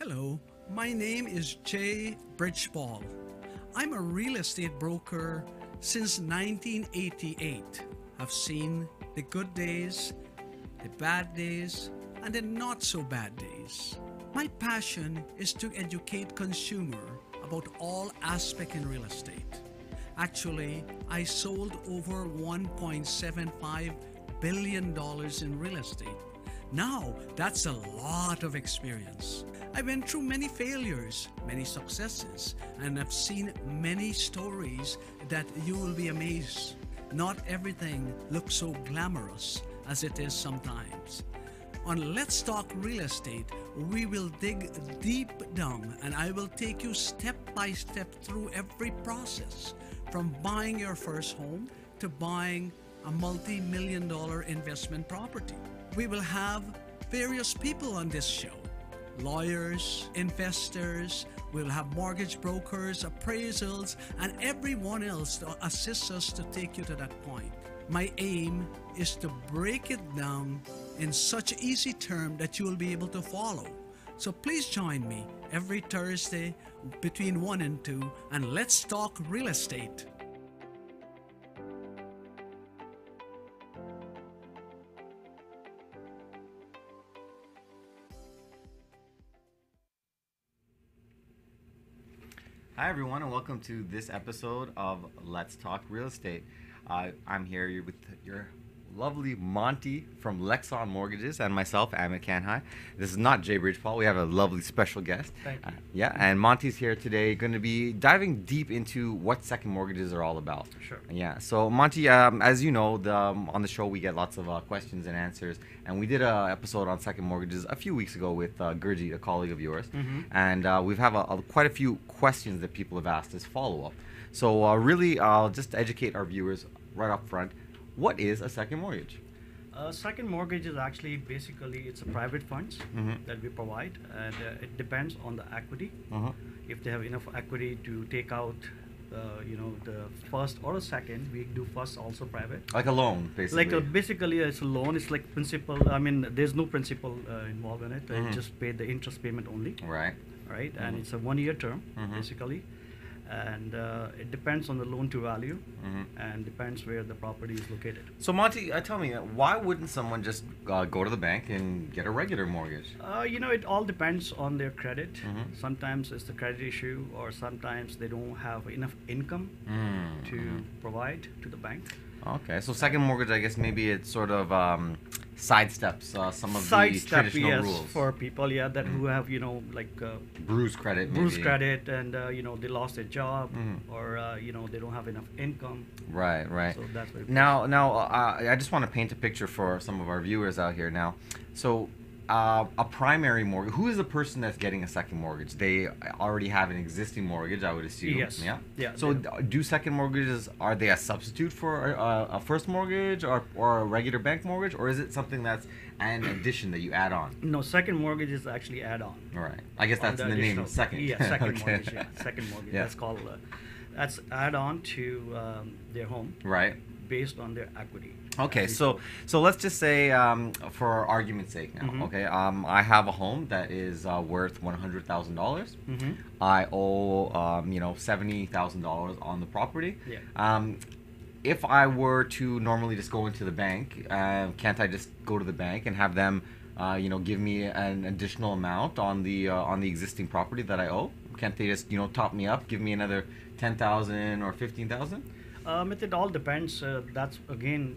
Hello, my name is Jay Bridgeball. I'm a real estate broker since 1988. I've seen the good days, the bad days, and the not so bad days. My passion is to educate consumer about all aspects in real estate. Actually, I sold over $1.75 billion in real estate. Now, that's a lot of experience. I went through many failures, many successes, and I've seen many stories that you will be amazed. Not everything looks so glamorous as it is sometimes. On Let's Talk Real Estate, we will dig deep down and I will take you step by step through every process from buying your first home to buying a multi-million dollar investment property. We will have various people on this show: lawyers, investors, we'll have mortgage brokers, appraisals, and everyone else to assist us to take you to that point. My aim is to break it down in such easy terms that you will be able to follow. So please join me every Thursday between 1 and 2 and let's talk real estate. Hi, everyone, and welcome to this episode of Let's Talk Real Estate. I'm here with your lovely Monty from Lexon Mortgages and myself, AMIT. This is not Jay Bridgepall. We have a lovely special guest. Thank you. Yeah, and Monty's here today going to be diving deep into what second mortgages are all about. Sure. Yeah, so Monty, as you know, on the show we get lots of questions and answers, and we did an episode on second mortgages a few weeks ago with Gurji, a colleague of yours, and we've have quite a few questions that people have asked as follow-up. So really, I'll just educate our viewers right up front. What is a second mortgage? Second mortgage is actually basically it's a private funds that we provide, and it depends on the equity. If they have enough equity to take out, the first or the second, we do first also private. Like a loan, basically. Basically, it's a loan. It's like principal. I mean, there's no principal involved in it. You just pay the interest payment only. Right. Right, and it's a 1-year term basically. And it depends on the loan to value and depends where the property is located. So Monty, tell me, why wouldn't someone just go to the bank and get a regular mortgage? It all depends on their credit. Sometimes it's the credit issue, or sometimes they don't have enough income to provide to the bank. Okay, so second mortgage, I guess maybe it sort of sidesteps some of the Sidestep, traditional yes, rules. for people, that who have, Bruise credit, bruise maybe. credit, and they lost their job, or they don't have enough income. Right. So that's what Now, I just want to paint a picture for some of our viewers out here now. So, a primary mortgage. Who is the person that's getting a second mortgage? They already have an existing mortgage, I would assume. Yes. Yeah. So, do second mortgages, are they a substitute for a first mortgage or a regular bank mortgage, or is it something that's an addition that you add on? No, second mortgage is actually add-on. All right. I guess that's in the name of second. Yeah, second Okay. mortgage. Yeah, second mortgage. Yeah. That's called. That's add-on to their home Right. based on their equity. Okay, so let's just say, for argument's sake now, okay, I have a home that is worth $100,000. I owe $70,000 on the property. Yeah. If I were to normally just go into the bank, can't I just go to the bank and have them, give me an additional amount on the existing property that I owe? Can't they just top me up, give me another $10,000 or $15,000? It all depends. That's again,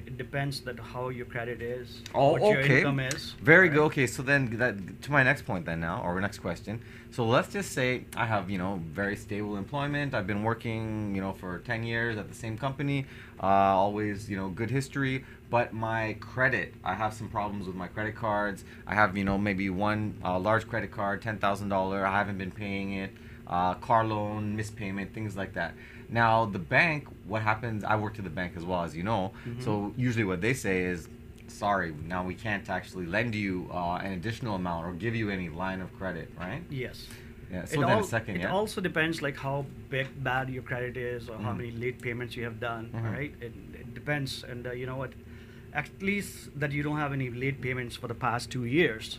it depends that how your credit is, Oh, what your okay. income is. Very right? good. Okay, so then to my next point then now, or next question. So let's just say I have, very stable employment. I've been working, for 10 years at the same company, always, good history. But my credit, I have some problems with my credit cards. I have, maybe one large credit card, $10,000. I haven't been paying it. Car loan, missed payment, things like that. Now, the bank, what happens, I worked at the bank as well, as you know, so usually what they say is, sorry, now we can't actually lend you an additional amount or give you any line of credit, right? Yes. Yeah, so then a second, It also depends like how bad your credit is, or how many late payments you have done, right? It depends, and at least that you don't have any late payments for the past 2 years.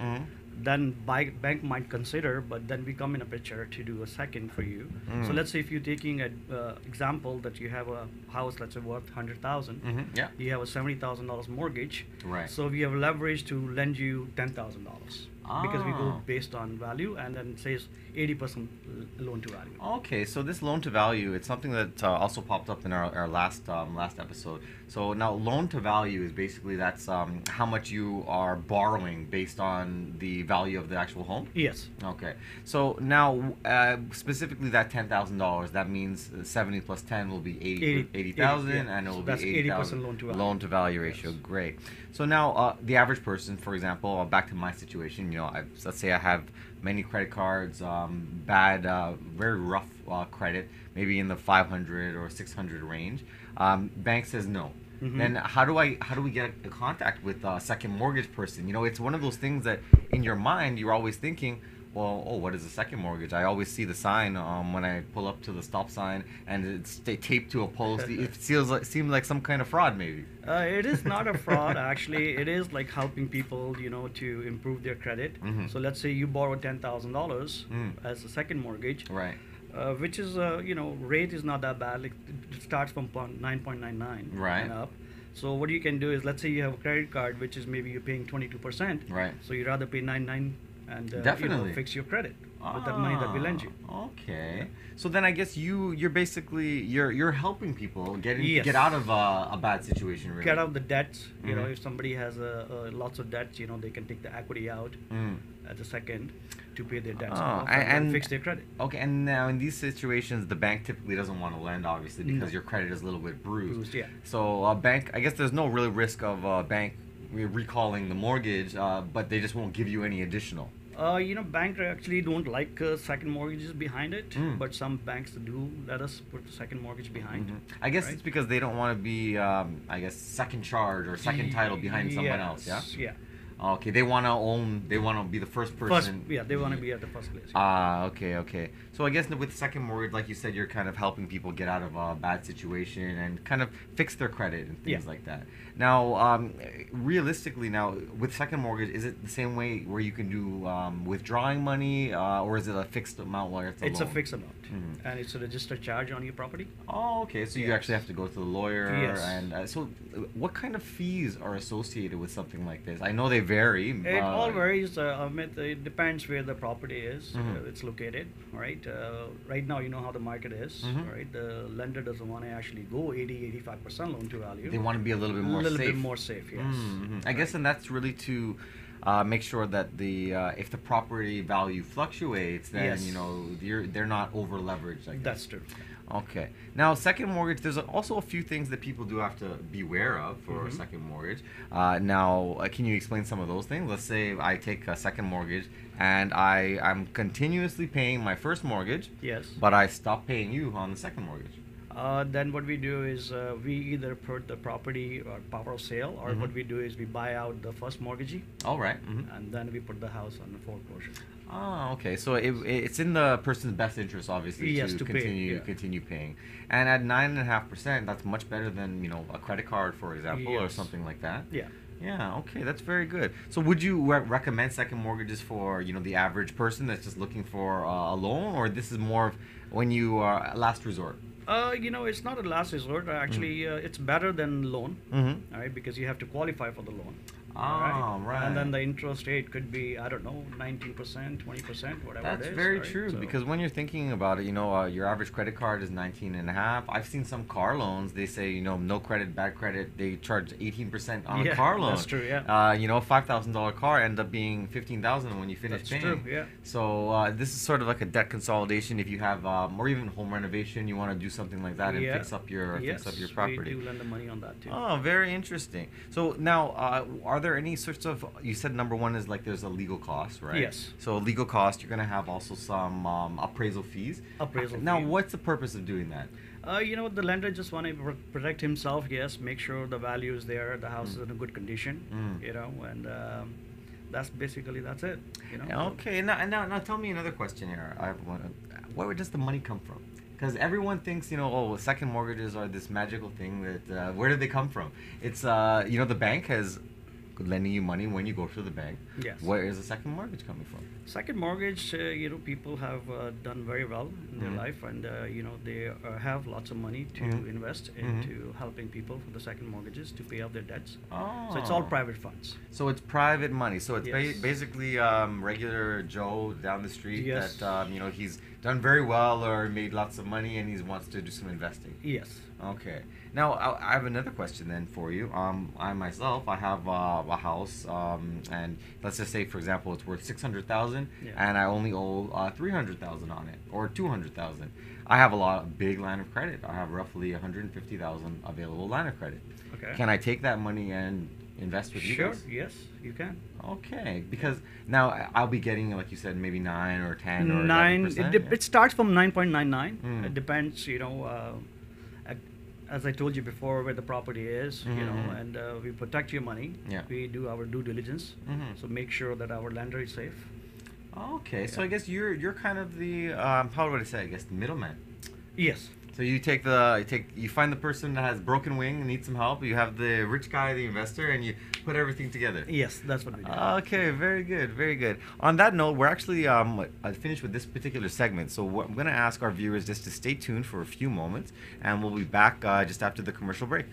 then bank might consider, but then we come in a picture to do a second for you. So let's say if you're taking an example that you have a house, let's say worth 100,000, Yeah. you have a $70,000 mortgage. Right. So we have leverage to lend you $10,000 because we go Ah. based on value, and then it says 80% loan to value. Okay, so this loan to value, it's something that also popped up in our last episode. So now loan to value is basically that's how much you are borrowing based on the value of the actual home. Yes. Okay, so now specifically that $10,000, that means 70 plus 10 will be 80,000, yeah. and it will So be that's 80,000 loan to value ratio. Yes. Great. So now the average person, for example, back to my situation, let's say I have many credit cards, bad, very rough credit, maybe in the 500 or 600 range. Bank says no. Then how do we get a contact with a second mortgage person? It's one of those things that in your mind you're always thinking, well, what is a second mortgage? I always see the sign when I pull up to the stop sign, and it's taped to a post. It seems like some kind of fraud, maybe. It is not a fraud, actually. It is like helping people, to improve their credit. So let's say you borrow $10,000 as a second mortgage, Right. which is, rate is not that bad. Like it starts from 9.99 Right. and up. So what you can do is, let's say you have a credit card, which is maybe you're paying 22%. Right. So you'd rather pay 99 and Definitely. fix your credit with that money that we lend you. Okay. So then I guess you're basically you're helping people Yes. get out of a bad situation, really. Get out the debts. If somebody has lots of debts, they can take the equity out at the second to pay their debts off and fix their credit. Okay, and now in these situations, the bank typically doesn't want to lend, obviously, because your credit is a little bit bruised. Yeah. So a bank, I guess there's no real risk of a bank recalling the mortgage, but they just won't give you any additional. Banks actually don't like second mortgages behind it, but some banks do let us put the second mortgage behind. I guess Right. it's because they don't want to be, second charge or second title behind someone else, yeah? Yeah. Okay, they want to be the first person. They want to be at the first place. Okay. So I guess with second mortgage, like you said, you're kind of helping people get out of a bad situation and kind of fix their credit and things like that. Now, realistically, now with second mortgage, is it the same way where you can do withdrawing money, or is it a fixed amount where it's a It's loan? a fixed amount, and it's a registered charge on your property. Oh, okay. So you Yes. actually have to go to the lawyer, Yes. and what kind of fees are associated with something like this? I know they vary. It all varies. Amit, it depends where the property is, it's located, right? Right now, you know how the market is, right? The lender doesn't want to actually go 80-85% loan to value. They want to be a little bit more safe. bit more safe, yes. I guess, and that's really to make sure that if the property value fluctuates, then Yes. they're not over leveraged. I guess. That's true. Okay. Now, second mortgage, there's also a few things that people do have to beware of for a second mortgage. Now, can you explain some of those things? Let's say I take a second mortgage and I'm continuously paying my first mortgage, Yes. but I stop paying you on the second mortgage. Then what we do is we either put the property or power of sale, or what we do is we buy out the first mortgagee, All right. and then we put the house on the foreclosure. Oh, okay. So it's in the person's best interest, obviously, Yes, to to pay, continue paying. And at 9.5%, that's much better than a credit card, for example, or Yes. something like that. Yeah. Yeah. Okay, that's very good. So would you recommend second mortgages for the average person that's just looking for a loan, or this is more of when you are last resort? It's not a last resort. Actually, it's better than loan, all right, because you have to qualify for the loan. Oh, right. And then the interest rate could be, I don't know, 19%, 20%, whatever That's it is. very right? true, So- because when you're thinking about it, your average credit card is 19.5. I've seen some car loans, they say, no credit, bad credit, they charge 18% on a Yeah, car loan. that's true, yeah. A $5,000 car end up being 15,000 when you finish That's paying. true, yeah. So this is sort of like a debt consolidation if you have, or even home renovation, you want to do something like that and Yeah. fix up your Yes, property. we do lend the money on that too. Oh, very interesting. So now, are there any sorts of? You said number one is like there's a legal cost, right? Yes. So legal cost, you're gonna have also some appraisal fees. Appraisal Now, fee. what's the purpose of doing that? The lender just want to protect himself. Yes, make sure the value is there, the house is in a good condition. And that's it. Okay. Now, tell me another question here. I have one. Where does the money come from? Because everyone thinks, second mortgages are this magical thing that. Where did they come from? It's the bank has lending you money when you go to the bank. Yes. Where is the second mortgage coming from? Second mortgage, people have done very well in their life, and they have lots of money to invest into helping people for the second mortgages to pay off their debts. Oh. So it's all private funds. So it's private money. So it's Yes. basically regular Joe down the street Yes. that he's done very well or made lots of money and he wants to do some investing. Yes. Okay. Now I have another question then for you. I myself, I have a house, and let's just say, for example, it's worth 600,000, Yeah. and I only owe 300,000 on it, or 200,000. I have a big line of credit. I have roughly 150,000 available line of credit. Okay. Can I take that money and invest with you Sure. guys? Yes, you can. Okay, because now I'll be getting, like you said, maybe 9 or 10 or 9. 11%. It starts from 9.99. Mm. It depends, as I told you before, where the property is, Mhm. and we protect your money. Yeah. We do our due diligence, Mhm. so make sure that our lender is safe. Okay, so Yeah. I guess you're kind of the how would I say? I guess the middleman. Yes. So you find the person that has broken wing and needs some help. You have the rich guy, the investor, and you put everything together. Yes, that's what we do. Okay, very good, very good. On that note, we're actually finished with this particular segment. So I'm going to ask our viewers just to stay tuned for a few moments, and we'll be back just after the commercial break.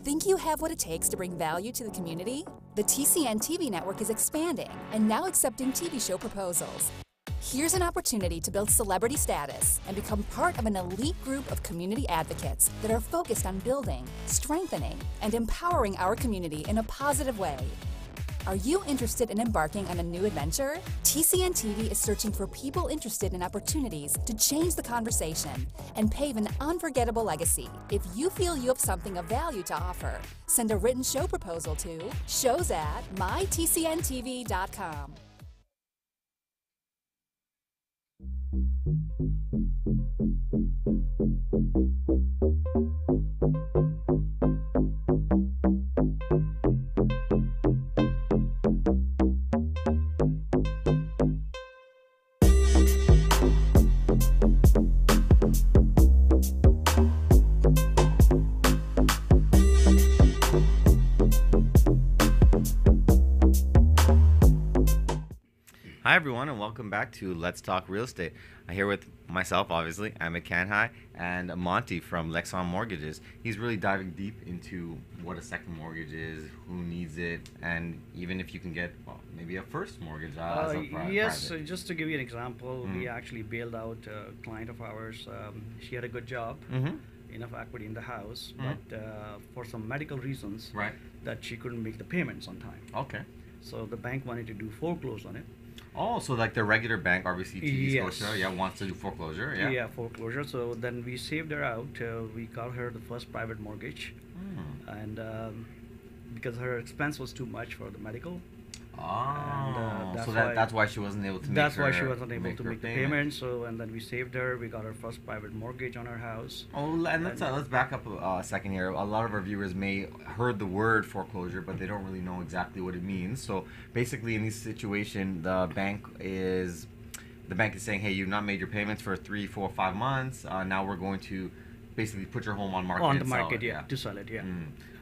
Think you have what it takes to bring value to the community? The TCN TV network is expanding and now accepting TV show proposals. Here's an opportunity to build celebrity status and become part of an elite group of community advocates that are focused on building, strengthening, and empowering our community in a positive way. Are you interested in embarking on a new adventure? TCN TV is searching for people interested in opportunities to change the conversation and pave an unforgettable legacy. If you feel you have something of value to offer, send a written show proposal to shows@mytcntv.com. Hi everyone, and welcome back to Let's Talk Real Estate. I'm here with myself, obviously, AMIT Kanhai, and Monty from Lexon Mortgages. He's really diving deep into what a second mortgage is, who needs it, and even if you can get, well, maybe a first mortgage as a Yes, private. just to give you an example, we Mhm. actually bailed out a client of ours. She had a good job, enough equity in the house, but for some medical reasons, Right. that she couldn't make the payments on time. Okay. So the bank wanted to do foreclose on it. Oh, so like the regular bank, RBC, TD Yes. Scotia, wants to do foreclosure, yeah? Foreclosure. So then we saved her out. We got her the first private mortgage, and because her expense was too much for the medical. Oh, that's so why- that's why she wasn't able to That's make why her, she wasn't able to her make the payment. So and then we saved her. We got her first private mortgage on her house. Oh, and let's back up a second here. A lot of our viewers may heard the word foreclosure, but they don't really know exactly what it means. So basically, in this situation, the bank is saying, "Hey, you've not made your payments for 3, 4, 5 months. Now we're going to basically put your home on market On and the sell market, it." yeah, to sell it, yeah.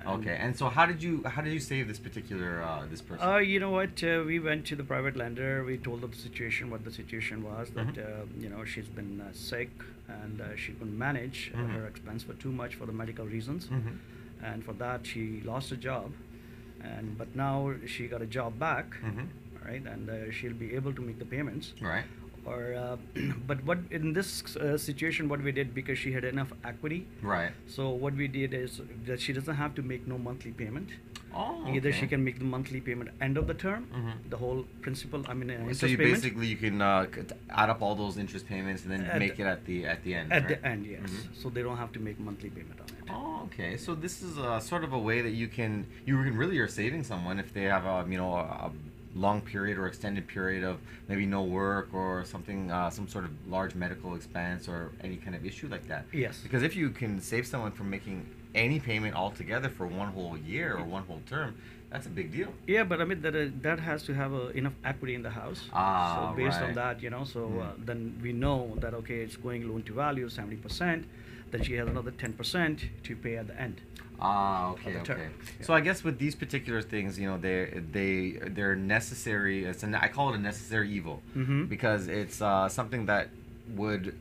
Okay, and so how did you save this particular this person? You know what? We went to the private lender. We told them the situation, what the situation was. That she's been sick and she couldn't manage. Her expense were too much for the medical reasons, and for that she lost her job. But now she got a job back, right? And she'll be able to make the payments. Right. Or but what in this situation, what we did, because she had enough equity. Right. So what we did is that she doesn't have to make no monthly payment. Oh. Either okay. she can make the monthly payment end of the term, the whole principal. Interest So you payment. basically you can add up all those interest payments and then make it at the end. At right? the end, yes. So they don't have to make monthly payment on it. Oh, okay. So this is sort of a way that you can really are saving someone if they have a long period or extended period of maybe no work or something, some sort of large medical expense or any kind of issue like that. Yes. Because if you can save someone from making any payment altogether for one whole year or one whole term, that's a big deal. Yeah, but that has to have enough equity in the house. Ah, so based right. on that, then we know that okay, it's going loan to value 70%. then she has another 10% to pay at the end. Ah, okay, the term. okay. So I guess with these particular things, you know, they're necessary. I call it a necessary evil because it's something that would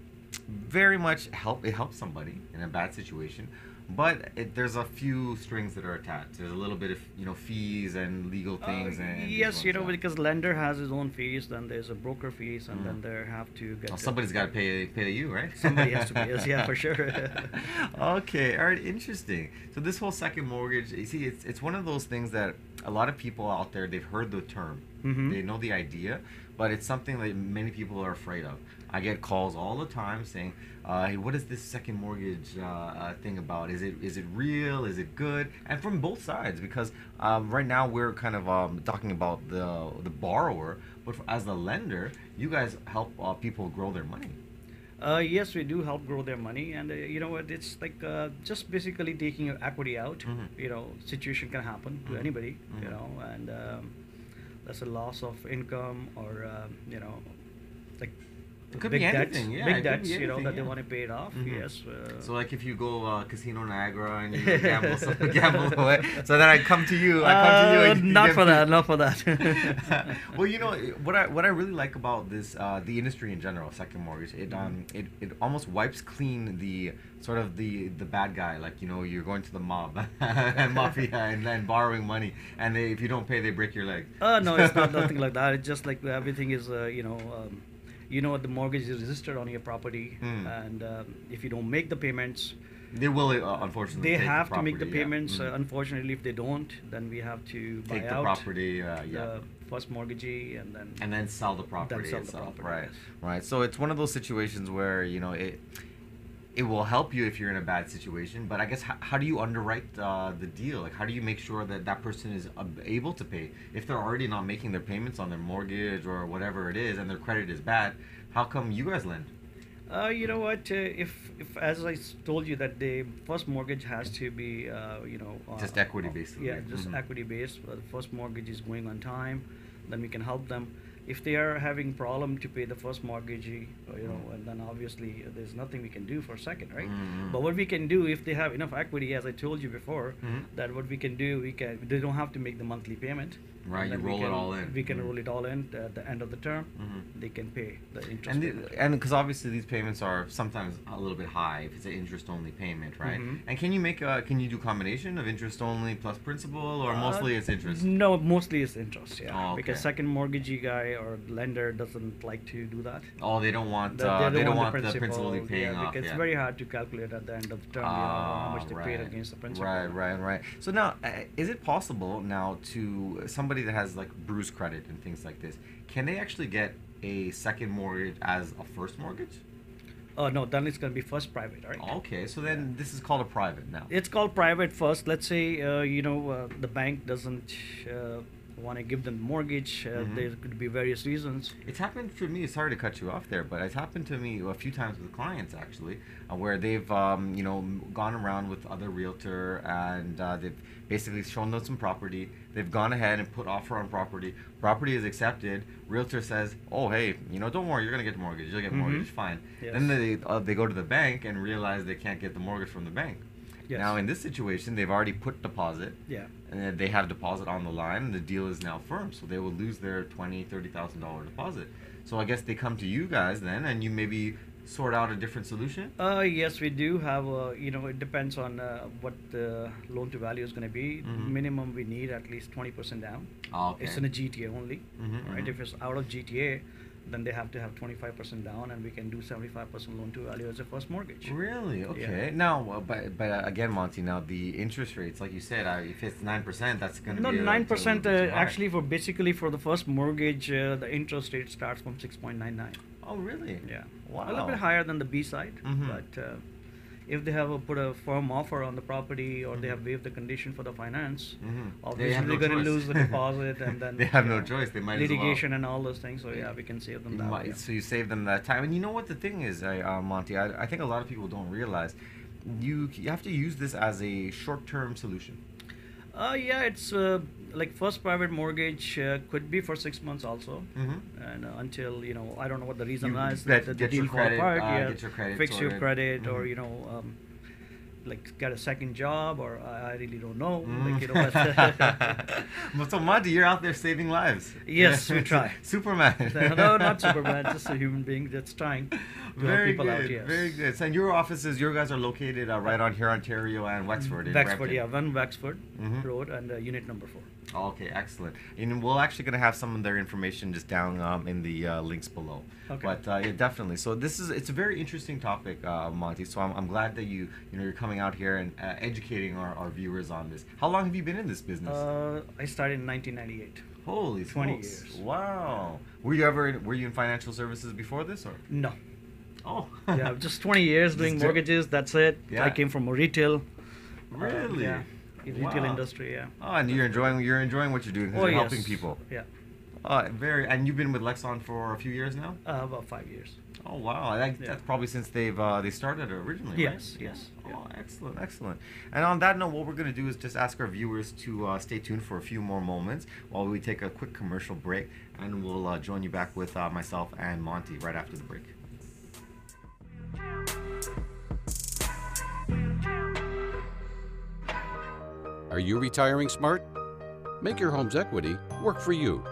very much help. It helps somebody in a bad situation, but there's a few strings that are attached. There's a little bit of, you know, fees and legal things. And Yes, these you know, ones, yeah. because lender has his own fees, then there's a broker fees, and then they have to get. Well, somebody's got to pay you, right? Somebody has to pay us, yeah, for sure. Okay, all right, interesting. So this whole second mortgage, you see, it's one of those things that a lot of people out there, they've heard the term, they know the idea, but it's something that many people are afraid of. I get calls all the time saying, "Hey, what is this second mortgage thing about? Is it real? Is it good?" And from both sides, because right now we're kind of talking about the borrower, but as the lender, you guys help people grow their money. Yes, we do help grow their money, and you know what? It's like just basically taking your equity out. You know, situation can happen to anybody. You know, and that's a loss of income, or you know, like It could big be debts, anything, yeah. big it could debts. be You know, anything, that they yeah. want to pay it off. Yes. So like if you go Casino Niagara and you gamble away, so then I come to you. And you Not give for me- that. Not for that. Well, you know what I really like about this the industry in general, second mortgage, it almost wipes clean the sort of the bad guy, like, you know, you're going to the mob and mafia and then borrowing money, and if you don't pay, they break your leg. No, it's not nothing like that. It's just like everything is, you know, the mortgage is registered on your property, and if you don't make the payments, They will unfortunately they take have the to make the property, yeah. payments. Unfortunately, if they don't, then we have to buy Take the out property, the first mortgagee, and then sell the property sell the itself. property, Right, yes. right. So it's one of those situations where, you know, it will help you if you're in a bad situation, but I guess how do you underwrite the deal? Like, how do you make sure that that person is able to pay if they're already not making their payments on their mortgage or whatever it is, and their credit is bad? How come you guys lend? You know what? If as I told you that the first mortgage has to be, you know, Just equity basically. Yeah, just equity based. The first mortgage is going on time, then we can help them. If they are having problem to pay the first mortgagee, you know, and then obviously there's nothing we can do for second, right? But what we can do, if they have enough equity, as I told you before, that what we can do, they don't have to make the monthly payment. Right, And you then we roll it can- all in. We can roll it all in at the end of the term. They can pay the interest payment. And because obviously these payments are sometimes a little bit high if it's an interest only payment, right? And can you do combination of interest only plus principal, or mostly it's interest? No, mostly it's interest, yeah. Oh, Because okay. second mortgagee guy or lender doesn't like to do that. Oh, they don't want They they don't want the the principal to be paying yeah, off. because it's very hard to calculate at the end of the term, you know, how much they paid Right. against the principal. Right. So now, is it possible now to somebody that has like bruised credit and things like this, can they actually get a second mortgage as a first mortgage? Oh, no, then it's going to be first private, right? Okay, so then this is called a private now. It's called private first. Let's say, the bank doesn't want to give them mortgage. There could be various reasons. It's happened to me. Sorry to cut you off there, but it's happened to me a few times with clients actually, where they've gone around with other realtor and they've basically shown them some property. They've gone ahead and put offer on property. Property is accepted. Realtor says, "Oh, hey, don't worry, you're gonna get the mortgage. You'll get mortgage, fine." Yes. Then they go to the bank and realize they can't get the mortgage from the bank. Yes. Now in this situation, they've already put deposit. Yeah. And they have deposit on the line, and the deal is now firm, so they will lose their $20,000-$30,000 deposit. So I guess they come to you guys then, and you maybe sort out a different solution. Yes, we do have. It depends on what the loan to value is going to be. Minimum we need at least 20% down. Oh, okay. It's in a GTA only, Mhm, right? mhm. If it's out of GTA, then they have to have 25% down, and we can do 75% loan to value as a first mortgage. Really? Okay. Now, but again, Monty. Now the interest rates, like you said, if it's 9%, that's going to No, be 9%. a little bit too high. Actually, for the first mortgage, the interest rate starts from 6.99. Oh, really? Yeah. Wow. A little bit higher than the B side, Mhm. but if they have put a firm offer on the property, or they have waived the condition for the finance, obviously have no they're going to choice. lose the deposit, and then They have you no know, choice. They might as well. litigation and all those things. So yeah, we can save them that way. So you save them that time, and you know what the thing is, Monty. I think a lot of people don't realize you have to use this as a short-term solution. Yeah, it's like first private mortgage could be for 6 months also, and until I don't know what the reason You is get that the your deal fall credit, apart. get your credit fix your sorted. credit, or like get a second job, or I really don't know. Mm. Like, you know, but Well, so Monty, you're out there saving lives. yes, we try. Superman. No, not Superman, just a human being that's trying to help people good, out. Yes. very good. So, and your offices, your guys are located right on here, Ontario and Wexford. In Wexford, Brampton. yeah, 1 Wexford Mhm. Road, and unit number 4. Okay, excellent. And we're actually going to have some of their information just down in the links below. Okay. But yeah, definitely. So it's a very interesting topic, Monty. So I'm glad that you're coming out here and educating our viewers on this. How long have you been in this business? I started in 1998. Holy 20 smokes. years. Wow. Were you in financial services before this, or? No. Oh. Yeah, just 20 years doing Just mortgages. That's it. Yeah. I came from retail. Really? Yeah. Retail Wow. industry. Yeah. Oh, and you're enjoying what you're doing because Oh, you're yes. helping people. Yeah. And you've been with Lexon for a few years now? About 5 years. Oh wow, Yeah. that's probably since they started originally, Yes, right? yes, Oh, yeah. excellent, excellent. And on that note, what we're going to do is just ask our viewers to stay tuned for a few more moments while we take a quick commercial break, and we'll join you back with myself and Monty right after the break. Are you retiring smart? Make your home's equity work for you.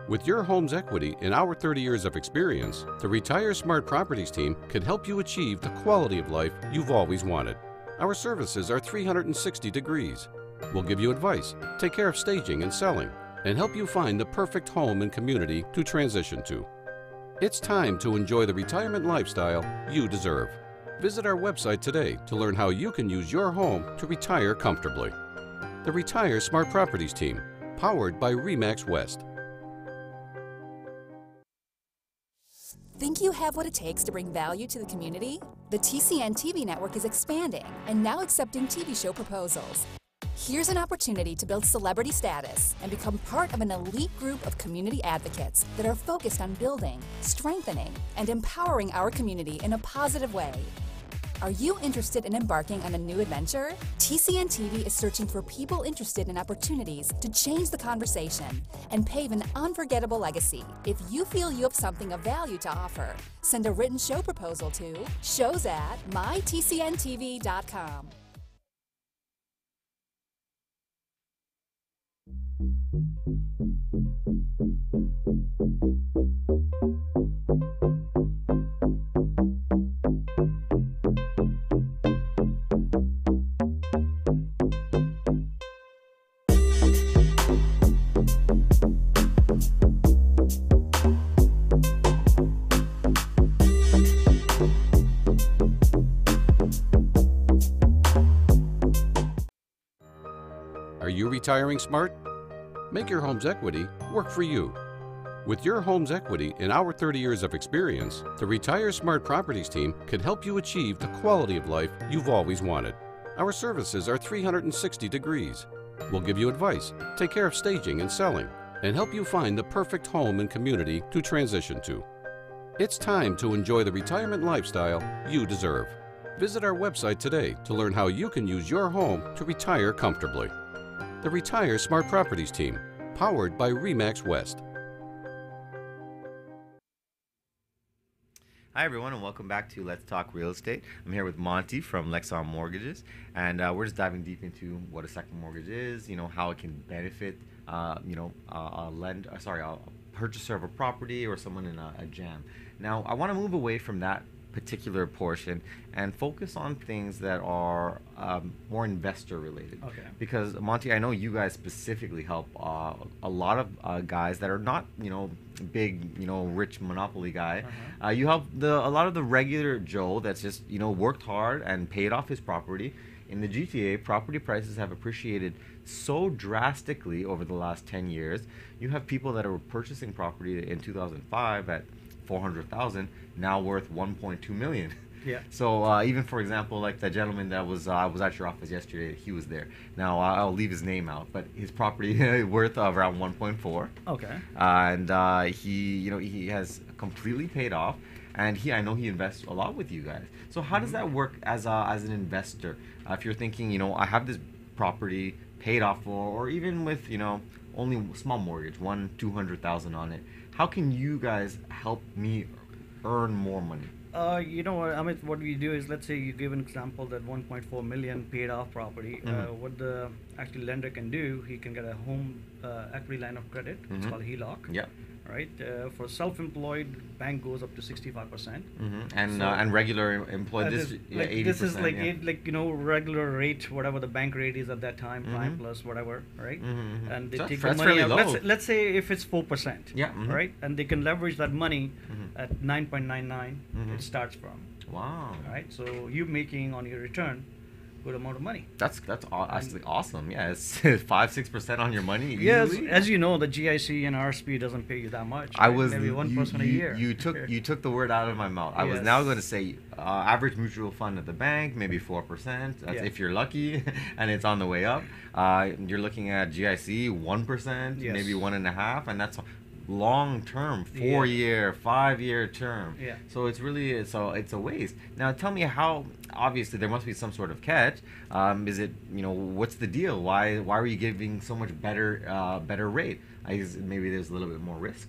With your home's equity and our 30 years of experience, the Retire Smart Properties team can help you achieve the quality of life you've always wanted. Our services are 360 degrees. We'll give you advice, take care of staging and selling, and help you find the perfect home and community to transition to. It's time to enjoy the retirement lifestyle you deserve. Visit our website today to learn how you can use your home to retire comfortably. The Retire Smart Properties team, powered by RE/MAX West. Think you have what it takes to bring value to the community? The TCN TV network is expanding and now accepting TV show proposals. Here's an opportunity to build celebrity status and become part of an elite group of community advocates that are focused on building, strengthening, and empowering our community in a positive way. Are you interested in embarking on a new adventure? TCN TV is searching for people interested in opportunities to change the conversation and pave an unforgettable legacy. If you feel you have something of value to offer, send a written show proposal to shows@mytcntv.com. Are you retiring smart? Make your home's equity work for you. With your home's equity and our 30 years of experience, the Retire Smart Properties team can help you achieve the quality of life you've always wanted. Our services are 360 degrees. We'll give you advice, take care of staging and selling, and help you find the perfect home and community to transition to. It's time to enjoy the retirement lifestyle you deserve. Visit our website today to learn how you can use your home to retire comfortably. The Retire Smart Properties team, powered by RE/MAX West. Hi everyone, and welcome back to Let's Talk Real Estate. I'm here with Monty from Lexon Mortgages, and we're just diving deep into what a second mortgage is, how it can benefit, a purchaser of a property or someone in a jam. Now, I want to move away from that particular portion and focus on things that are more investor related. Okay. Because Monty, I know you guys specifically help a lot of guys that are not big rich monopoly guy. You help a lot of the regular Joe that's just worked hard and paid off his property. In the GTA, property prices have appreciated so drastically over the last 10 years. You have people that are purchasing property in 2005 at 400,000, now worth 1.2 million. Yeah. So even for example, like the gentleman that was at your office yesterday, he was there. Now I'll leave his name out, but his property worth around 1.4. Okay. And he has completely paid off, and I know he invests a lot with you guys. So how does that work as an investor? If you're thinking, I have this property paid off for, or even with only small mortgage, 200,000 on it. How can you guys help me earn more money? You know what, Amit, what we do is, let's say you give an example that 1.4 million paid off property. What the actually lender can do, he can get a home equity line of credit. It's called HELOC. Yeah. Right. For self-employed, bank goes up to 65%. And regular employed, this like 80%. this is like like regular rate, whatever the bank rate is at that time, prime plus whatever, right? And they take the that's money fairly out. low. Let's say if it's 4%. Yeah. Right, and they can leverage that money at 9.99. It starts from. Wow. Right, so you're making on your return good amount of money. That's actually awesome. Yeah, it's 5-6% on your money. Yes, Easily. as you know, the GIC and RSP doesn't pay you that much. I right? was maybe 1% a year. You took the word out of my mouth. I was now going to say average mutual fund at the bank, maybe 4%. That's if you're lucky, and it's on the way up. You're looking at GIC 1%, maybe 1.5%, and that's long term, 4-year, 5-year term. Yeah. So it's really it's a waste. Now tell me how. Obviously there must be some sort of catch. Is it, what's the deal? Why are you giving so much better rate? I guess maybe there's a little bit more risk.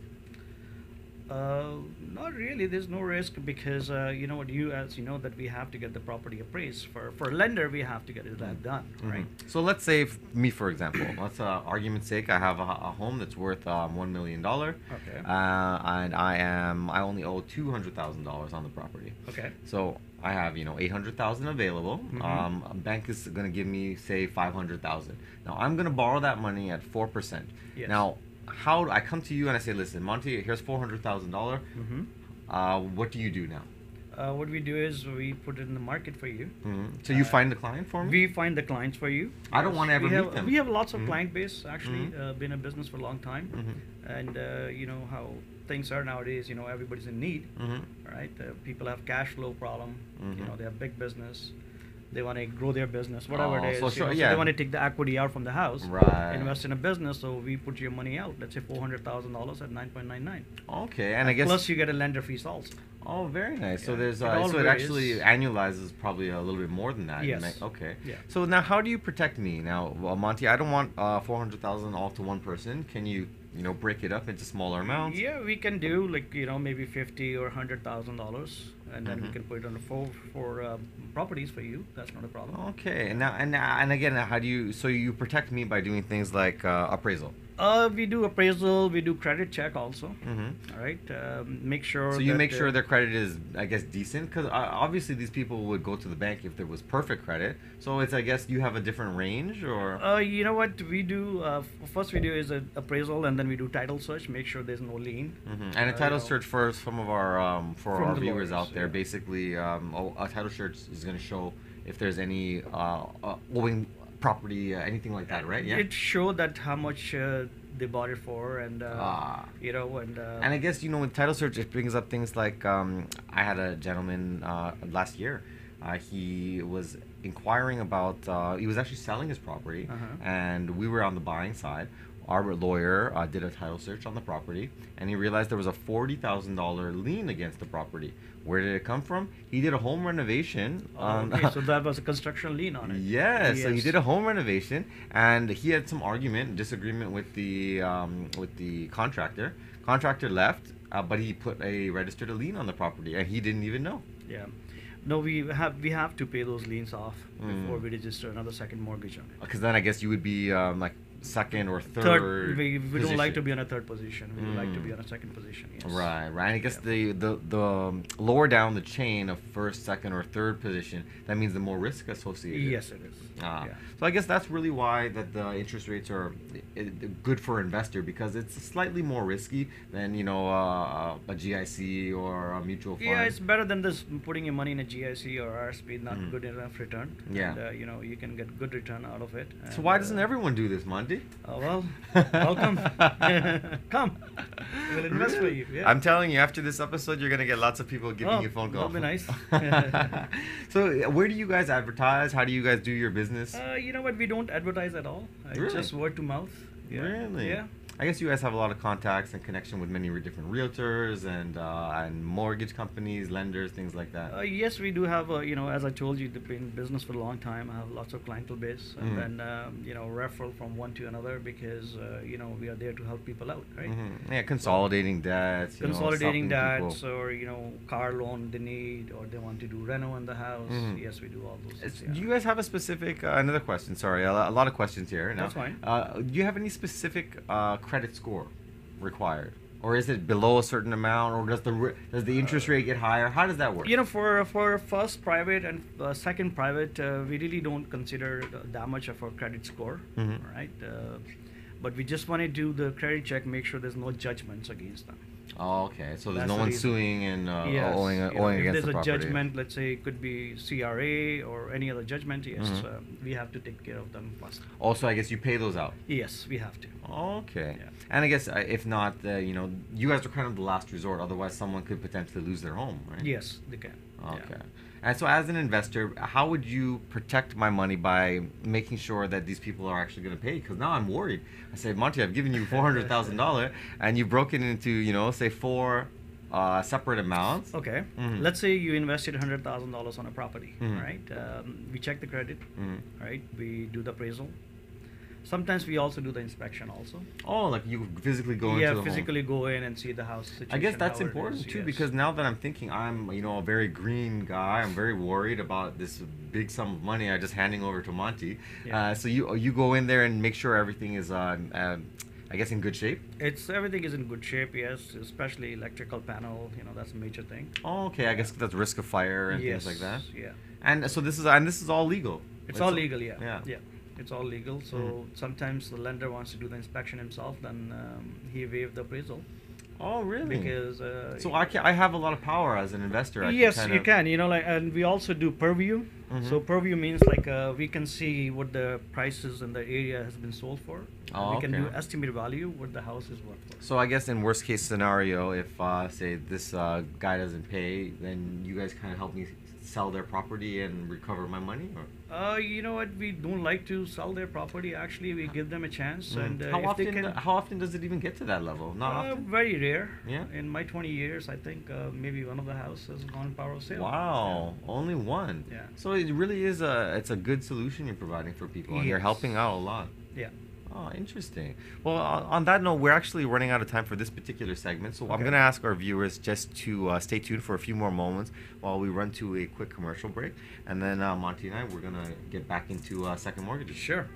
Not really. There's no risk because you know what, as you know that we have to get the property appraised. For a lender, we have to get that done, right? So let's say me, for example, let's argument's sake, I have a home that's worth $1 million. Okay. And I only owe $200,000 on the property. Okay. So I have $800,000 available. A bank is going to give me say $500,000. Now I'm going to borrow that money at 4%. Yes. Now, how I come to you and I say, listen, Monty, here's $400,000. What do you do now? What we do is we put it in the market for you. So you find the client for me? We find the clients for you. I don't want to ever meet them. We have lots of client base actually. Been in business for a long time, and you know how things are nowadays. Everybody's in need, right? People have cash flow problem. They have big business. They want to grow their business, whatever it is. So they want to take the equity out from the house, invest in a business. So we put your money out. Let's say $400,000 at 9.99. Okay, and I guess plus you get a lender fees also. Oh, very nice. Yeah. So there's so it actually annualizes probably a little bit more than that. Yes. Okay. Yeah. So now, how do you protect me now, Monty? I don't want $400,000 all to one person. Can you break it up into smaller amounts? Yeah, we can do like maybe $50,000 or $100,000, and then we can put it on the four properties for you. That's not a problem. Okay. And now and again, how do you? So you protect me by doing things like appraisal. We do appraisal. We do credit check also. All right. Make sure. So you make sure their credit is, I guess, decent, because obviously these people would go to the bank if there was perfect credit. So it's, I guess, you have a different range, or. You know what we do? First we do is an appraisal, and then we do title search. Make sure there's no lien. And a title search for some of our viewers lawyers, out there. Basically, a title search is going to show if there's any owing property, anything like that, right? Yeah. It showed that how much they bought it for, and and I guess with title search it brings up things like I had a gentleman last year. He was inquiring about. He was actually selling his property, and we were on the buying side. Our lawyer did a title search on the property, and he realized there was a $40,000 lien against the property. Where did it come from? He did a home renovation. Okay, so that was a construction lien on it. Yes, so he did a home renovation, and he had some disagreement with the contractor. Contractor left, but he put a registered lien on the property, and he didn't even know. Yeah. No, we have to pay those liens off before we register another second mortgage on it. Because then I guess you would be like second or third. We don't like to be on a third position. We would like to be on a second position. Yes. Right. And I guess the lower down the chain of first, second, or third position, that means the more risk associated. Yes, it is. So I guess that's really why that the interest rates are good for investor, because it's slightly more risky than a GIC or a mutual fund. Yeah, it's better than this putting your money in a GIC or RSP, not good enough return. Yeah. And, you can get good return out of it. So why doesn't everyone do this, Monty? Well, welcome. Come. We'll invest for you. Yeah. I'm telling you, after this episode, you're going to get lots of people giving you phone calls. That'll be nice. So where do you guys advertise? How do you guys do your business? You know what? We don't advertise at all. Really? It's just word to mouth. Yeah. Really? Yeah. I guess you guys have a lot of contacts and connection with many different realtors and mortgage companies, lenders, things like that. Yes, we do have, as I told you, they've been in business for a long time. I have lots of clientele base, and then, referral from one to another because, we are there to help people out, right? Yeah, consolidating debts. Consolidating helping debts or, car loan they need or they want to do reno in the house. Yes, we do all those things. Do you guys have a specific, another question, sorry, a lot of questions here. Now, That's fine. Do you have any specific credit score required? Or is it below a certain amount, or does the interest rate get higher? How does that work? For first private and second private, we really don't consider that much of a credit score, right? But we just want to do the credit check, make sure there's no judgments against them. Oh, okay. So there's That's no the one reason. suing and Yes, owing if against there's the a property. judgment, let's say it could be CRA or any other judgment, yes, we have to take care of them first. Also, I guess you pay those out. Yes, we have to. Okay. Yeah. And I guess if not, you guys are kind of the last resort. Otherwise, someone could potentially lose their home, right? Yes, they can. Okay. Yeah. And so, as an investor, how would you protect my money by making sure that these people are actually going to pay? Because now I'm worried. I said, Monty, I've given you $400,000, and you broke it into, say, four separate amounts. Okay. Let's say you invested $100,000 on a property, right? We check the credit, right? We do the appraisal. Sometimes we also do the inspection also. Oh, like you physically go into the home. physically go in and see the house situation. I guess that's how it important is, too, yes. because now that I'm thinking, I'm a very green guy. I'm very worried about this big sum of money I just handing over to Monty. Yeah. So you go in there and make sure everything is, I guess, in good shape. Everything is in good shape, yes. Especially electrical panel, that's a major thing. Oh, okay. I guess that's risk of fire and Yes, things like that. yeah. And so this is all legal. It's all legal, yeah. Yeah. It's all legal. So sometimes the lender wants to do the inspection himself, then he waived the appraisal. Oh, really? Because so I have a lot of power as an investor. Yes, you can. And we also do purview. So purview means like we can see what the prices in the area has been sold for. Oh, we can okay. do estimate value what the house is worth for. So I guess in worst case scenario, if say this guy doesn't pay, then you guys kind of help me sell their property and recover my money, or? You know what? We don't like to sell their property. Actually, we give them a chance, and how if they often? can, How often does it even get to that level? Not often. very rare. Yeah. In my 20 years, I think maybe one of the houses has gone power of sale. Wow, only one. Yeah. So it really is it's a good solution you're providing for people, and you're Yes. helping out a lot. Yeah. Oh, interesting. Well, on that note, we're actually running out of time for this particular segment, so I'm going to ask our viewers just to stay tuned for a few more moments while we run to a quick commercial break, and then Monty and I, we're going to get back into second mortgages. Sure.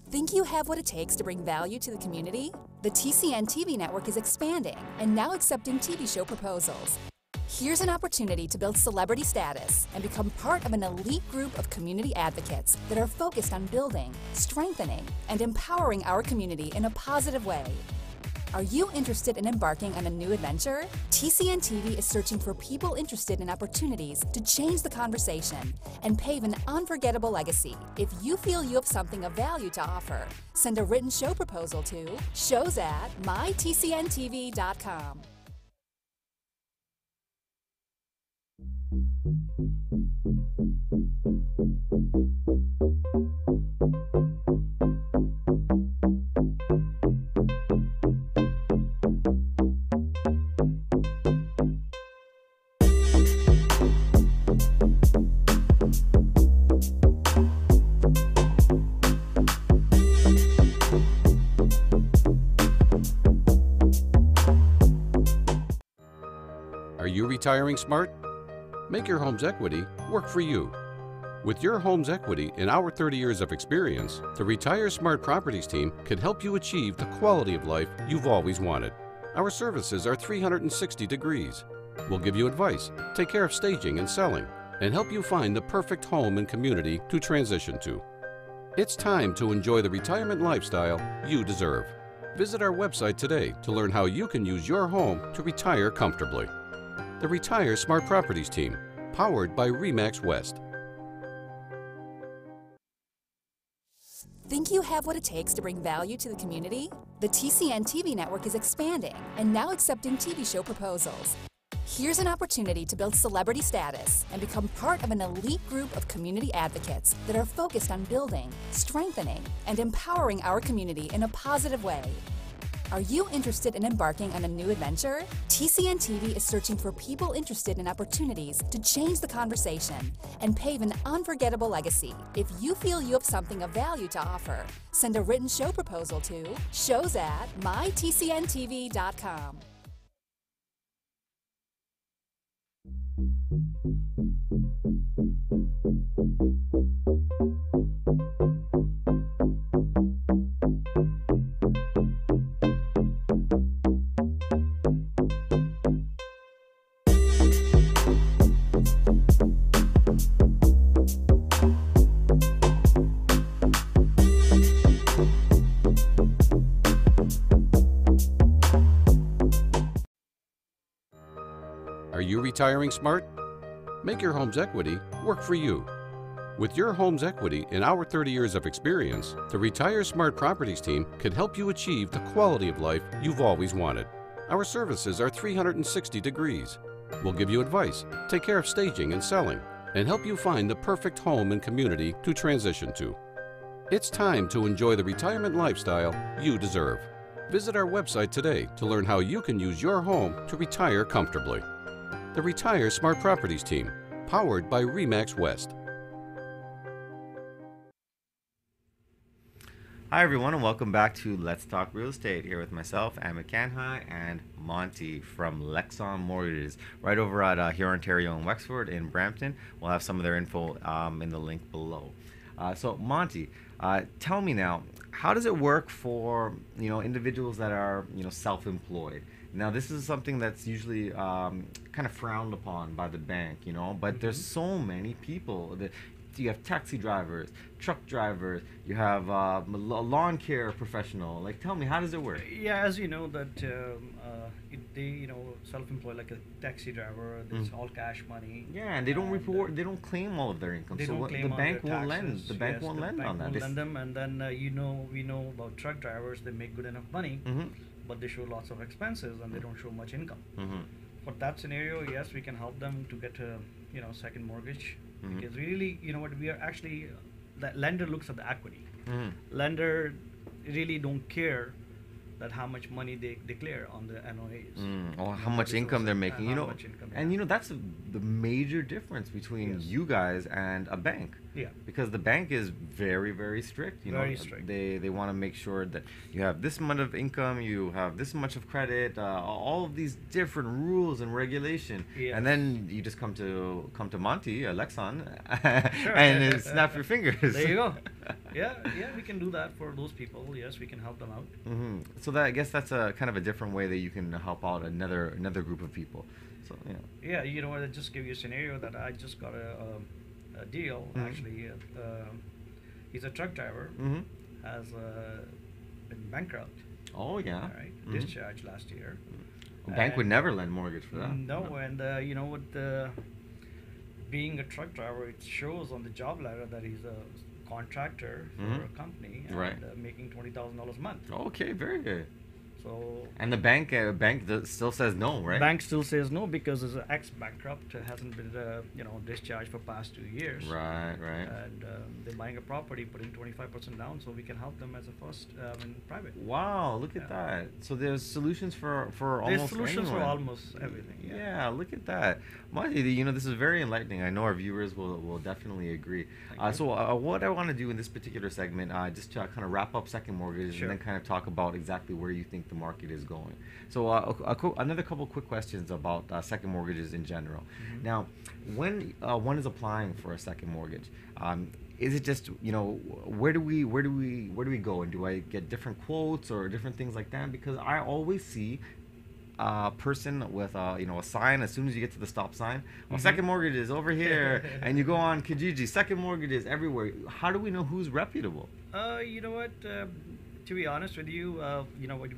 Think you have what it takes to bring value to the community? The TCN TV network is expanding and now accepting TV show proposals. Here's an opportunity to build celebrity status and become part of an elite group of community advocates that are focused on building, strengthening, and empowering our community in a positive way. Are you interested in embarking on a new adventure? TCN TV is searching for people interested in opportunities to change the conversation and pave an unforgettable legacy. If you feel you have something of value to offer, send a written show proposal to shows@mytcntv.com. Are you retiring smart? Make your home's equity work for you. With your home's equity and our 30 years of experience, the Retire Smart Properties team can help you achieve the quality of life you've always wanted. Our services are 360 degrees. We'll give you advice, take care of staging and selling, and help you find the perfect home and community to transition to. It's time to enjoy the retirement lifestyle you deserve. Visit our website today to learn how you can use your home to retire comfortably. The Retire Smart Properties team, powered by RE/MAX West. Think you have what it takes to bring value to the community? The TCN TV network is expanding and now accepting TV show proposals. Here's an opportunity to build celebrity status and become part of an elite group of community advocates that are focused on building, strengthening, and empowering our community in a positive way. Are you interested in embarking on a new adventure? TCN TV is searching for people interested in opportunities to change the conversation and pave an unforgettable legacy. If you feel you have something of value to offer, send a written show proposal to shows@mytcntv.com. Are you retiring smart? Make your home's equity work for you. With your home's equity and our 30 years of experience, the Retire Smart Properties team can help you achieve the quality of life you've always wanted. Our services are 360 degrees. We'll give you advice, take care of staging and selling, and help you find the perfect home and community to transition to. It's time to enjoy the retirement lifestyle you deserve. Visit our website today to learn how you can use your home to retire comfortably. The Retire Smart Properties team, powered by RE/MAX West. Hi everyone, and welcome back to Let's Talk Real Estate, here with myself, AMIT and Monty from Lexon Mortgages, right over at here, Ontario and Wexford in Brampton. We'll have some of their info in the link below. So Monty, tell me now, how does it work for individuals that are self-employed? Now, this is something that's usually kind of frowned upon by the bank, but there's so many people that you have taxi drivers, truck drivers, you have a lawn care professional. Like, tell me, how does it work? Yeah, as you know that they self-employed, like a taxi driver. It's all cash money. Yeah, and they don't report, they don't claim all of their income. They so don't what, claim the bank all won't their lend. taxes. The bank Yes, won't the lend bank on that. won't lend them, and then we know about truck drivers. They make good enough money, but they show lots of expenses and they don't show much income. For that scenario, yes, we can help them to get a second mortgage, because really, what we are actually, the lender looks at the equity. Lender really don't care that how much money they declare on the NOAs. Or how much income they're making, and that's the major difference between you guys and a bank. Yeah. Because the bank is very, very strict. Very strict. They want to make sure that you have this much of income, you have this much of credit, all of these different rules and regulation. Yes. And then you just come to Monty, Lexon, and snap your fingers. There you go. Yeah, we can do that for those people. Yes, we can help them out. So I guess that's a kind of a different way that you can help out another group of people. So yeah. I just give you a scenario that I just got a deal. Actually, he's a truck driver. Has been bankrupt. Oh yeah. All right. Discharged last year. A bank would never lend mortgage for that. No, and being a truck driver, it shows on the job letter that he's a contractor for a company, and making $20,000 a month. Okay, very good. So. And the bank still says no, right? Bank still says no because his ex-bankrupt hasn't been discharged for past 2 years. Right. And they're buying a property, putting 25% down, so we can help them as a first in private. Wow, look at that. So there's solutions for almost There's solutions anyone. for almost everything. Yeah, look at that. Monty, this is very enlightening. I know our viewers will definitely agree. So what I want to do in this particular segment, just to kind of wrap up second mortgages and then kind of talk about exactly where you think the market is going. So another couple quick questions about second mortgages in general. Now, when one is applying for a second mortgage, is it just where do we go, and do I get different quotes or different things like that? Because I always see a person with a sign as soon as you get to the stop sign. Well, second mortgages over here, and you go on Kijiji, second mortgages everywhere. How do we know who's reputable? You know what? To be honest with you,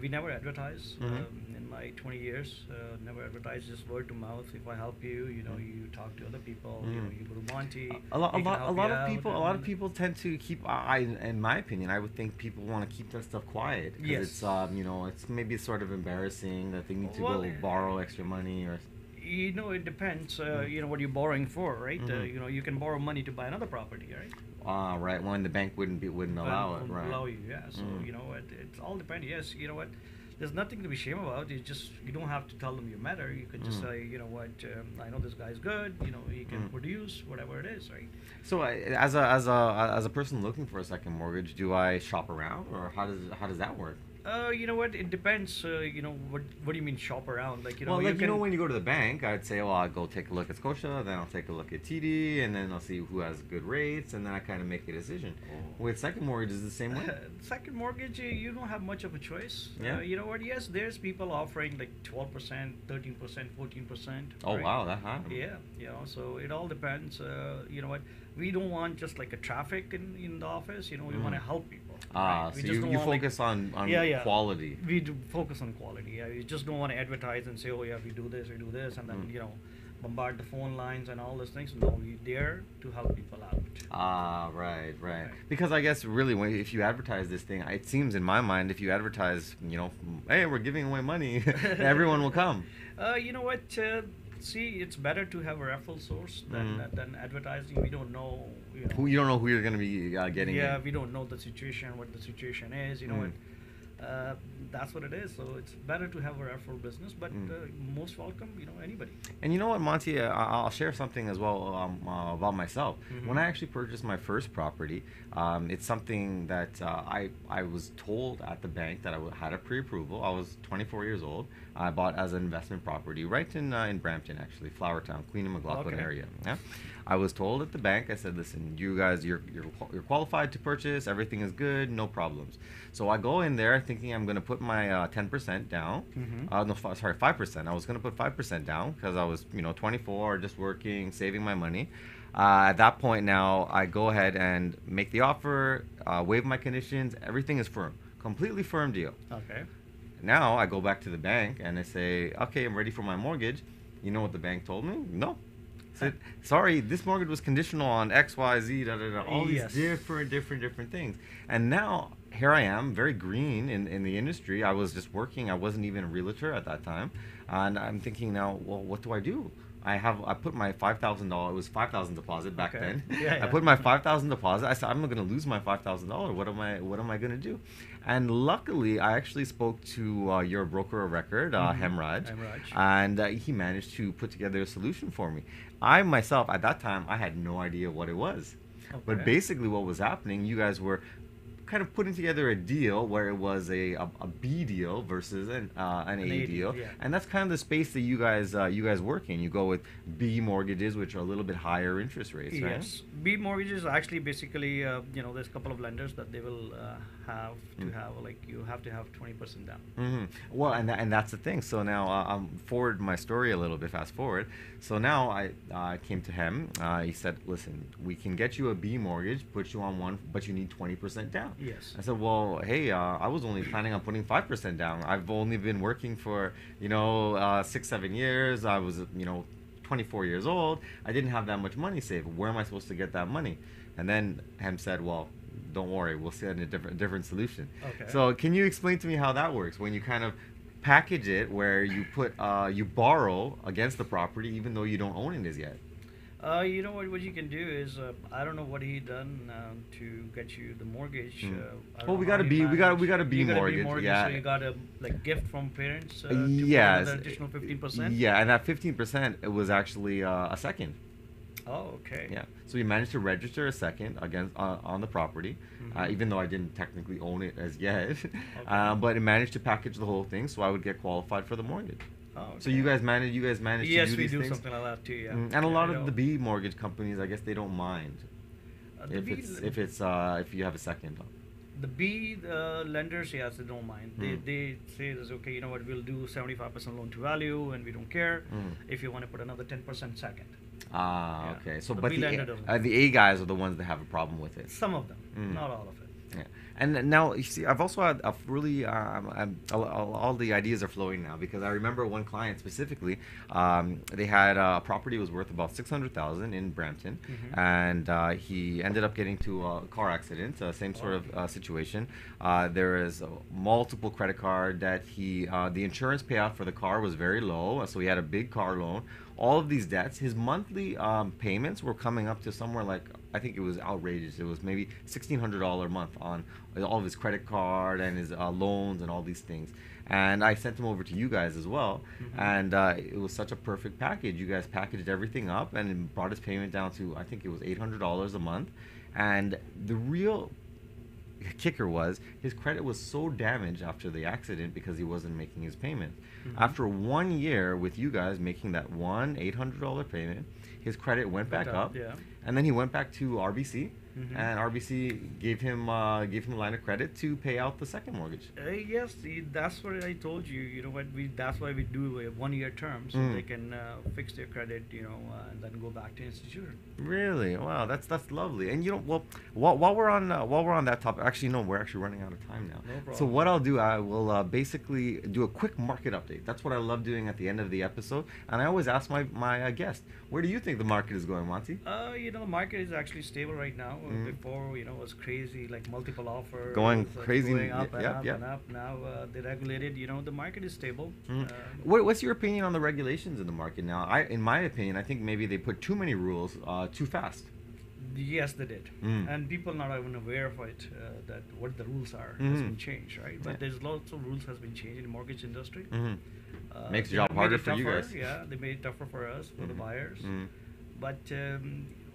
we never advertise. In my 20 years, never advertise, just word to mouth. If I help you, you talk to other people. You go to Monty. A lot of people tend to keep. In my opinion, I would think people want to keep that stuff quiet. Yes. It's it's maybe sort of embarrassing that they need to go borrow extra money or. It depends. What you're borrowing for, right? You can borrow money to buy another property, right? Ah, right. When the bank wouldn't allow it, Won't right? allow you, yeah. So it all depends. Yes, there's nothing to be ashamed about. You don't have to tell them you matter. You could just say, I know this guy's good. He can produce whatever it is, right? So, as a person looking for a second mortgage, do I shop around, or how does that work? It depends. What do you mean shop around? Well, when you go to the bank, I'd say, well, I'll go take a look at Scotia, then I'll take a look at TD, and then I'll see who has good rates, and then I kind of make a decision. With second mortgage, is the same way? Second mortgage, you don't have much of a choice. Yeah. Yes, there's people offering like 12%, 13%, 14%. Oh, right? wow, that high. Yeah, so it all depends. We don't want just like a traffic in the office. We want to help people. Right? So you focus on quality. We do focus on quality. Yeah, we just don't want to advertise and say, oh yeah, we do this, and then bombard the phone lines and all those things. No, we're there to help people out. Right. Because I guess really, if you advertise this thing, it seems in my mind, if you advertise, hey, we're giving away money, everyone will come. You know what? See, it's better to have a referral source than advertising. We don't know. You don't know who you're going to be getting. Yeah, in. we don't know the situation, what the situation is. That's what it is. So it's better to have a referral business, but most welcome, anybody. And you know what, Monty? I'll share something as well about myself. When I actually purchased my first property, it's something that I was told at the bank that I had a pre-approval. I was 24 years old. I bought as an investment property right in Brampton, actually, Flowertown, Queen and McLaughlin area. Yeah. I was told at the bank, I said, listen, you guys, you're qualified to purchase. Everything is good, no problems. So I go in there thinking I'm going to put my 10% down. 5%. I was going to put 5% down because I was, 24, just working, saving my money. At that point now, I go ahead and make the offer, waive my conditions. Everything is firm, completely firm deal. Okay. Now I go back to the bank and I say, okay, I'm ready for my mortgage. You know what the bank told me? No. Said, sorry, this mortgage was conditional on X, Y, Z, all these different things. And now here I am, very green in the industry. I was just working. I wasn't even a realtor at that time. And I'm thinking now, well, what do I do? I put my $5,000. It was $5,000 deposit back then. I put my $5,000 deposit. I said, I'm not going to lose my $5,000. What am I going to do? And luckily, I actually spoke to your broker of record, Hemraj, and he managed to put together a solution for me. I myself, at that time, I had no idea what it was. Okay. But basically, what was happening, you guys were kind of putting together a deal where it was a B deal versus an A deal, and that's kind of the space that you guys work in. You go with B mortgages, which are a little bit higher interest rates, right? Yes, B mortgages are actually basically there's a couple of lenders that they will have to have, like, you have to have 20% down. Well, and that's the thing. So now I'll forward my story a little bit. Fast forward. So now I came to him. He said, listen, we can get you a B mortgage, put you on one, but you need 20% down. Yes. I said, well, hey, I was only planning on putting 5% down. I've only been working for 6-7 years. I was 24 years old. I didn't have that much money saved. Where am I supposed to get that money? And then Hem said, well, don't worry, we'll see a different solution. Okay. So can you explain to me how that works when you kind of package it where you put you borrow against the property even though you don't own it as yet? You know what you can do is I don't know what he done to get you the mortgage. Well, we got a B mortgage. Yeah. So you got a gift from parents. To yes. Put another additional 15%. Yeah, and that 15% it was actually a second. Oh, okay. Yeah. So we managed to register a second against on the property, even though I didn't technically own it as yet. Okay. But it managed to package the whole thing, so I would get qualified for the mortgage. Oh, okay. So you guys manage yes, to do these things? Yes, we do something like that too. Yeah. And a lot of the B mortgage companies, I guess they don't mind if you have a second. The B lenders, yes, they don't mind. They say, "That's okay. You know what? We'll do 75% loan to value, and we don't care if you want to put another 10% second." Okay. So, The but B lender doesn't. the A guys are the ones that have a problem with it. Some of them, not all of it. Yeah. And now you see, I've also had a really all the ideas are flowing now because I remember one client specifically. They had a property was worth about 600,000 in Brampton, and he ended up getting to a car accident, same sort of situation. There is multiple credit card that the insurance payout for the car was very low, so he had a big car loan. All of these debts, his monthly payments were coming up to somewhere like, I think it was outrageous. It was maybe $1,600 a month on all of his credit card and his loans and all these things. And I sent him over to you guys as well, and it was such a perfect package. You guys packaged everything up and it brought his payment down to, I think it was $800 a month. And the real kicker was his credit was so damaged after the accident because he wasn't making his payment. After 1 year with you guys making that one $800 payment, his credit went back up, and then he went back to RBC, and RBC gave him a line of credit to pay out the second mortgage. Yes, that's what I told you. You know what? That's why we do a 1 year term, so they can fix their credit, and then go back to institution. Really? Wow, that's lovely. And while we're on that topic, actually no, we're actually running out of time now. No problem. So what I'll do, I will basically do a quick market update. That's what I love doing at the end of the episode, and I always ask my guest, where do you think the market is going, Monty? The market is actually stable right now. Before, it was crazy, like multiple offers. Going crazy. Going up and up and up. Now, they regulated, the market is stable. What's your opinion on the regulations in the market now? In my opinion, I think maybe they put too many rules too fast. Yes, they did. And people not even aware of it, that what the rules are has been changed, right? But there's lots of rules has been changed in the mortgage industry. Makes the job harder for you guys. Yeah, they made it tougher for us, for the buyers. But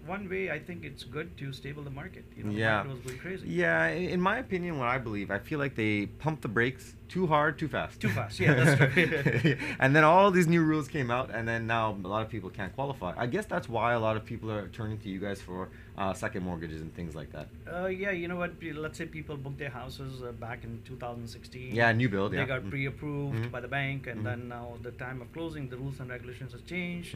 one way, I think it's good to stable the market. The market was going crazy. Yeah, in my opinion, what I believe, I feel like they pumped the brakes too hard, too fast. Too fast, yeah, that's true. And then all these new rules came out, and then now a lot of people can't qualify. I guess that's why a lot of people are turning to you guys for second mortgages and things like that. Yeah, you know what? Let's say people booked their houses back in 2016. Yeah, new build, They got pre-approved by the bank, and then now the time of closing, the rules and regulations have changed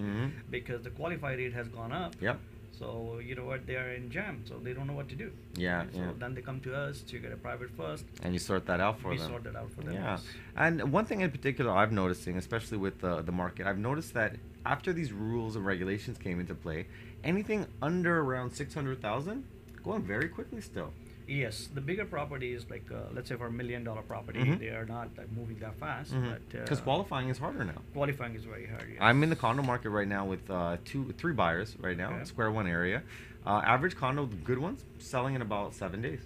because the qualify rate has gone up. Yep. So you know what, they are in jam, so they don't know what to do. Yeah, so then they come to us to get a private first. And you sort that out for them. We sort that out for them. Yeah, and one thing in particular I'm noticing, especially with the market, I've noticed that after these rules and regulations came into play, anything under around 600,000 going very quickly still. Yes, the bigger properties, like let's say for $1 million property, they are not moving that fast. Because qualifying is harder now. Qualifying is very hard. Yes. I'm in the condo market right now with three buyers right now, Square One area. Average condo, the good ones, selling in about 7 days.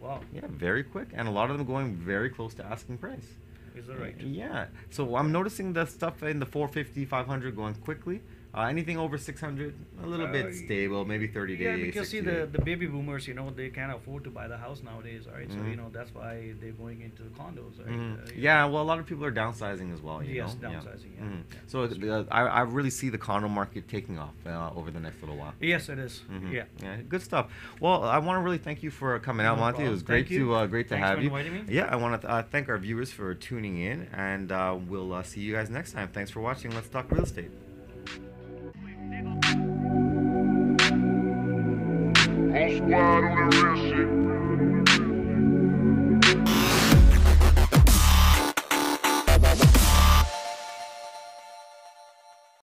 Wow. Yeah, very quick, and a lot of them going very close to asking price. Is that right? Yeah. So I'm noticing the stuff in the 450, 500 going quickly. Anything over 600, a little bit stable, maybe 30 days. Yeah, because see, the baby boomers, they can't afford to buy the house nowadays, right? So, that's why they're going into the condos, right? Yeah, well, a lot of people are downsizing as well, Yes, know? downsizing, yeah. So I really see the condo market taking off over the next little while. Yes, it is. Yeah, good stuff. Well, I want to really thank you for coming out, Monty. It was great to have you. Thanks for inviting me. Yeah, I want to thank our viewers for tuning in, and we'll see you guys next time. Thanks for watching. Let's Talk Real Estate. Whole squad on that real shit.